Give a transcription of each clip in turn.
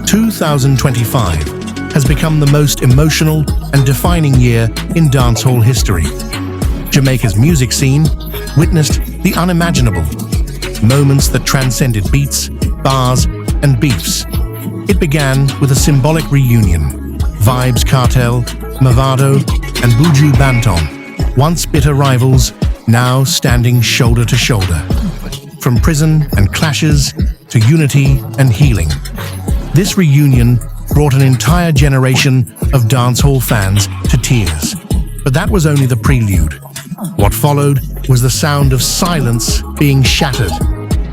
2025 has become the most emotional and defining year in dancehall history. Jamaica's music scene witnessed the unimaginable, moments that transcended beats, bars, and beefs. It began with a symbolic reunion. Vybz Kartel, Mavado, and Buju Banton, once bitter rivals, now standing shoulder to shoulder. From prison and clashes to unity and healing. This reunion brought an entire generation of dancehall fans to tears. But that was only the prelude. What followed was the sound of silence being shattered.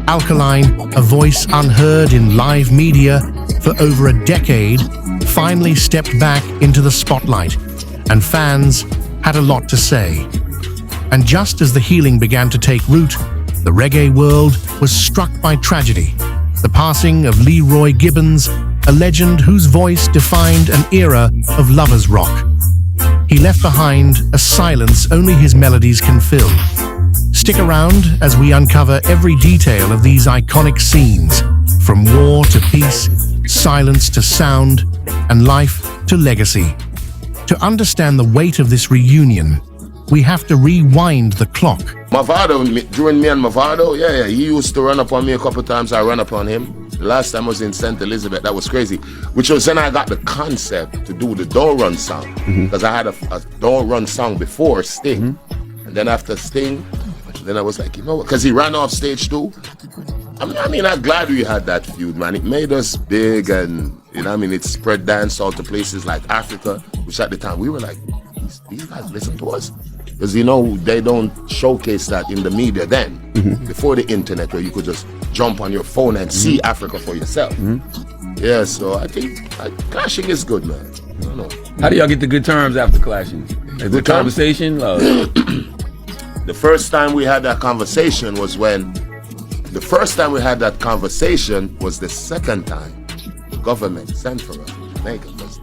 Alkaline, a voice unheard in live media for over a decade, finally stepped back into the spotlight, and fans had a lot to say. And just as the healing began to take root, the reggae world was struck by tragedy. The passing of Leroy Gibbons, a legend whose voice defined an era of lovers' rock. He left behind a silence only his melodies can fill. Stick around as we uncover every detail of these iconic scenes, from war to peace, silence to sound, and life to legacy. To understand the weight of this reunion, we have to rewind the clock. Mavado, during me and Mavado, he used to run up on me a couple of times. I ran up on him. The last time I was in St. Elizabeth, that was crazy. Which was then I got the concept to do the door run song. Because I had a door run song before Sting. And then after Sting, then I was like, you know what? Because he ran off stage too. I mean, I'm glad we had that feud, man. It made us big and, you know what I mean, it spread dancehall to places like Africa, which at the time we were like, these guys listen to us. Because, you know, they don't showcase that in the media then, before the internet, where you could just jump on your phone and see Africa for yourself. Yeah, so I think clashing is good, man. I don't know. How do y'all get to good terms after clashing? Is it conversation? The first time we had that conversation was the second time the government sent for us in Jamaica, because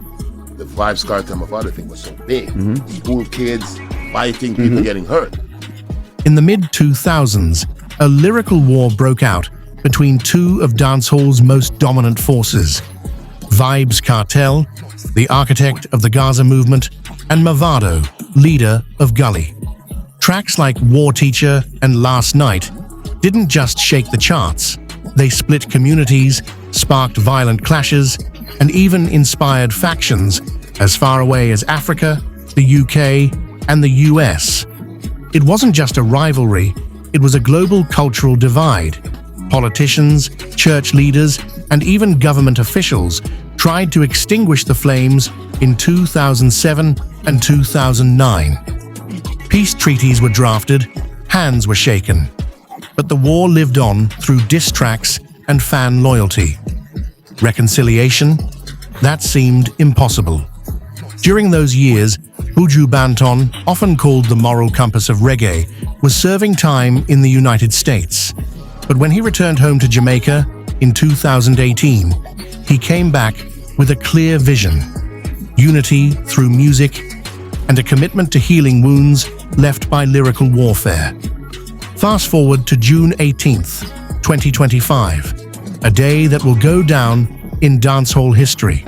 the Vybz Kartel Mavado thing was so big. School kids fighting, people getting hurt. In the mid-2000s, a lyrical war broke out between two of dancehall's most dominant forces. Vybz Kartel, the architect of the Gaza movement, and Mavado, leader of Gully. Tracks like War Teacher and Last Night didn't just shake the charts. They split communities, sparked violent clashes, and even inspired factions as far away as Africa, the UK, and the US. It wasn't just a rivalry, it was a global cultural divide. Politicians, church leaders, and even government officials tried to extinguish the flames in 2007 and 2009. Peace treaties were drafted, hands were shaken. But the war lived on through diss tracks and fan loyalty. Reconciliation? That seemed impossible. During those years, Buju Banton, often called the moral compass of reggae, was serving time in the United States. But when he returned home to Jamaica in 2018, he came back with a clear vision: unity through music and a commitment to healing wounds left by lyrical warfare. Fast forward to June 18th, 2025, a day that will go down in dancehall history.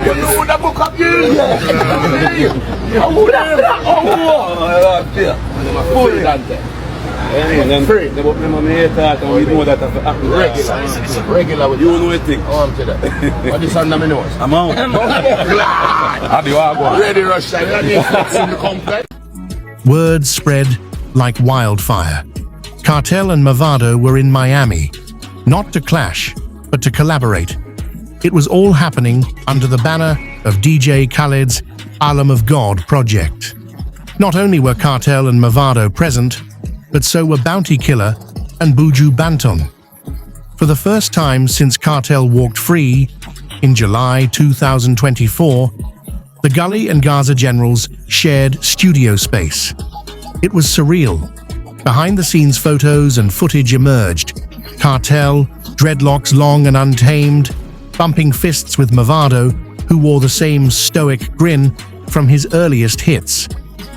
Word spread like wildfire. Kartel and Mavado were in Miami, not to clash, but to collaborate. It was all happening under the banner of DJ Khaled's Alam of God project. Not only were Kartel and Mavado present, but so were Bounty Killer and Buju Banton. For the first time since Kartel walked free, in July 2024, the Gully and Gaza generals shared studio space. It was surreal. Behind-the-scenes photos and footage emerged. Kartel, dreadlocks long and untamed, bumping fists with Mavado, who wore the same stoic grin from his earliest hits.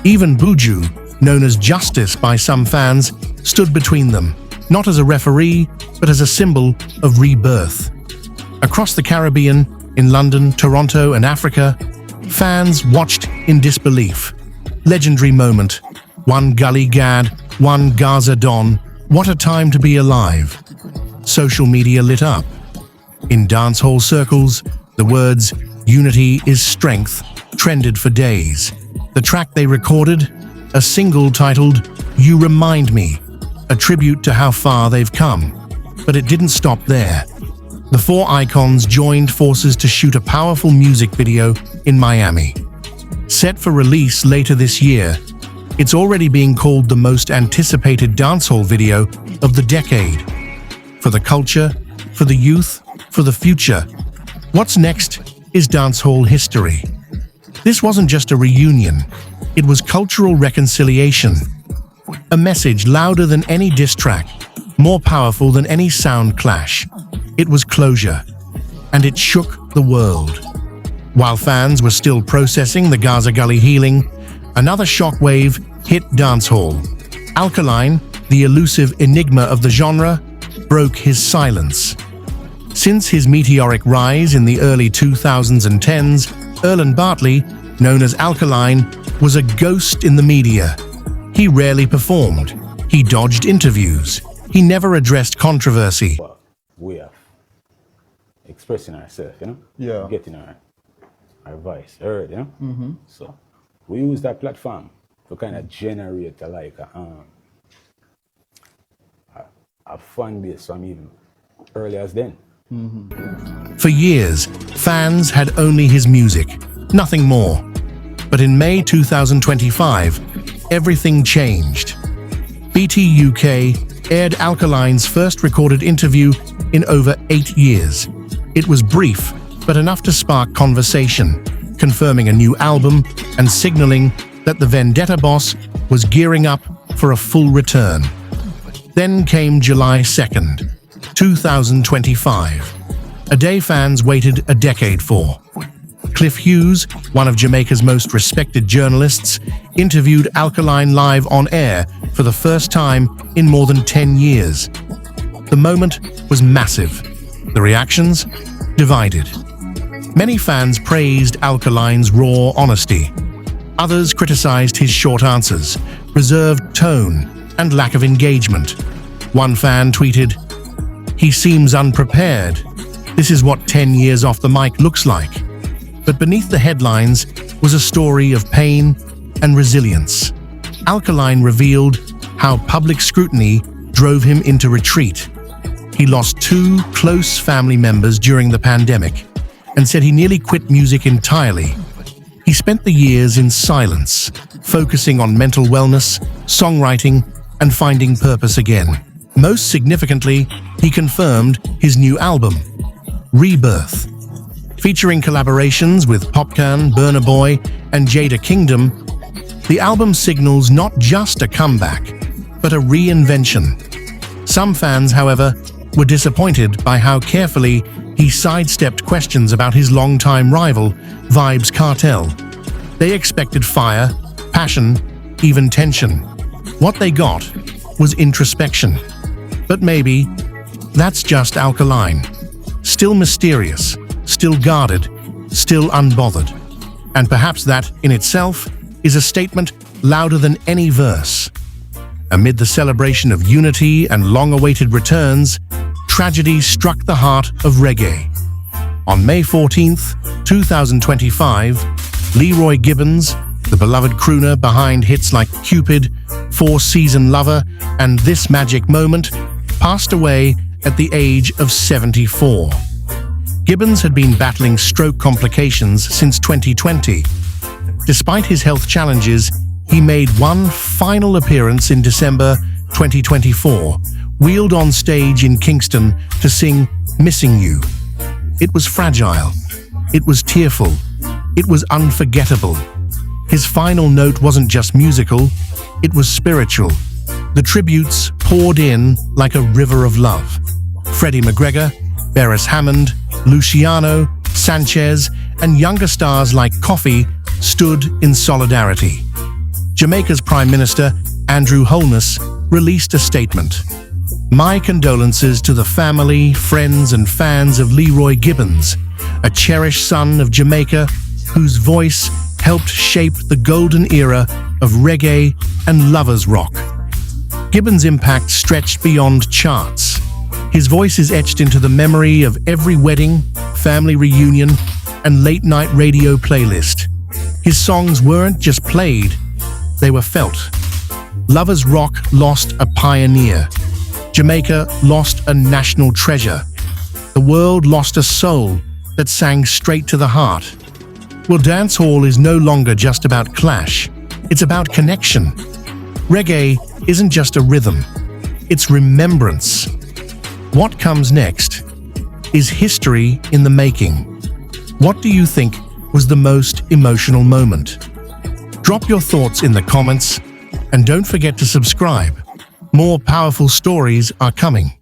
Even Buju, known as Justice by some fans, stood between them, not as a referee, but as a symbol of rebirth. Across the Caribbean, In London, Toronto, and Africa, fans watched in disbelief. Legendary moment. One Gully Gad, one Gaza Don. What a time to be alive. Social media lit up. In dancehall circles, the words "Unity is strength" trended for days. The track they recorded, a single titled "You Remind Me," a tribute to how far they've come. But it didn't stop there. The four icons joined forces to shoot a powerful music video in Miami. Set for release later this year, it's already being called the most anticipated dancehall video of the decade. For the culture, for the youth, for the future, what's next is dancehall history. This wasn't just a reunion, it was cultural reconciliation. A message louder than any diss track, more powerful than any sound clash. It was closure, and it shook the world. While fans were still processing the Gaza Gully healing, another shockwave hit dancehall. Alkaline, the elusive enigma of the genre, broke his silence. Since his meteoric rise in the early 2010s, Erlen Bartley, known as Alkaline, was a ghost in the media. He rarely performed. He dodged interviews. He never addressed controversy. We are expressing ourselves, getting our voice heard, So we use that platform to kind of generate a fan base from even early as then. For years, fans had only his music, nothing more. But in May 2025, everything changed. BT UK aired Alkaline's first recorded interview in over 8 years. It was brief, but enough to spark conversation, confirming a new album and signaling that the Vendetta boss was gearing up for a full return. Then came July 2nd, 2025, a day fans waited a decade for. Cliff Hughes, one of Jamaica's most respected journalists, interviewed Alkaline live on air for the first time in more than 10 years. The moment was massive. The reactions? Divided. Many fans praised Alkaline's raw honesty. Others criticized his short answers, reserved tone, and lack of engagement. One fan tweeted, "He seems unprepared. This is what 10 years off the mic looks like." But beneath the headlines was a story of pain and resilience. Alkaline revealed how public scrutiny drove him into retreat. He lost 2 close family members during the pandemic and said he nearly quit music entirely. He spent the years in silence, focusing on mental wellness, songwriting, and finding purpose again. Most significantly, he confirmed his new album, Rebirth. Featuring collaborations with Popcan, Burna Boy, and Jada Kingdom, the album signals not just a comeback, but a reinvention. Some fans, however, were disappointed by how carefully he sidestepped questions about his longtime rival, Vybz Kartel. They expected fire, passion, even tension. What they got was introspection. But maybe that's just Alkaline. Still mysterious, still guarded, still unbothered. And perhaps that, in itself, is a statement louder than any verse. Amid the celebration of unity and long-awaited returns, tragedy struck the heart of reggae. On May 14th, 2025, Leroy Gibbons, the beloved crooner behind hits like Cupid, Four-Season Lover, and This Magic Moment, passed away at the age of 74. Gibbons had been battling stroke complications since 2020. Despite his health challenges, he made one final appearance in December 2024, wheeled on stage in Kingston to sing Missing You. It was fragile. It was tearful. It was unforgettable. His final note wasn't just musical, it was spiritual. The tributes poured in like a river of love. Freddie McGregor, Beres Hammond, Luciano, Sanchez, and younger stars like Coffee stood in solidarity. Jamaica's Prime Minister, Andrew Holness, released a statement. "My condolences to the family, friends, and fans of Leroy Gibbons, a cherished son of Jamaica whose voice helped shape the golden era of reggae and lovers rock. Gibbons' impact stretched beyond charts. His voice is etched into the memory of every wedding, family reunion, and late-night radio playlist. His songs weren't just played, they were felt. Lovers Rock lost a pioneer. Jamaica lost a national treasure. The world lost a soul that sang straight to the heart. Well, dancehall is no longer just about clash. It's about connection. Reggae isn't just a rhythm. It's remembrance. What comes next is history in the making. What do you think was the most emotional moment? Drop your thoughts in the comments and don't forget to subscribe. More powerful stories are coming.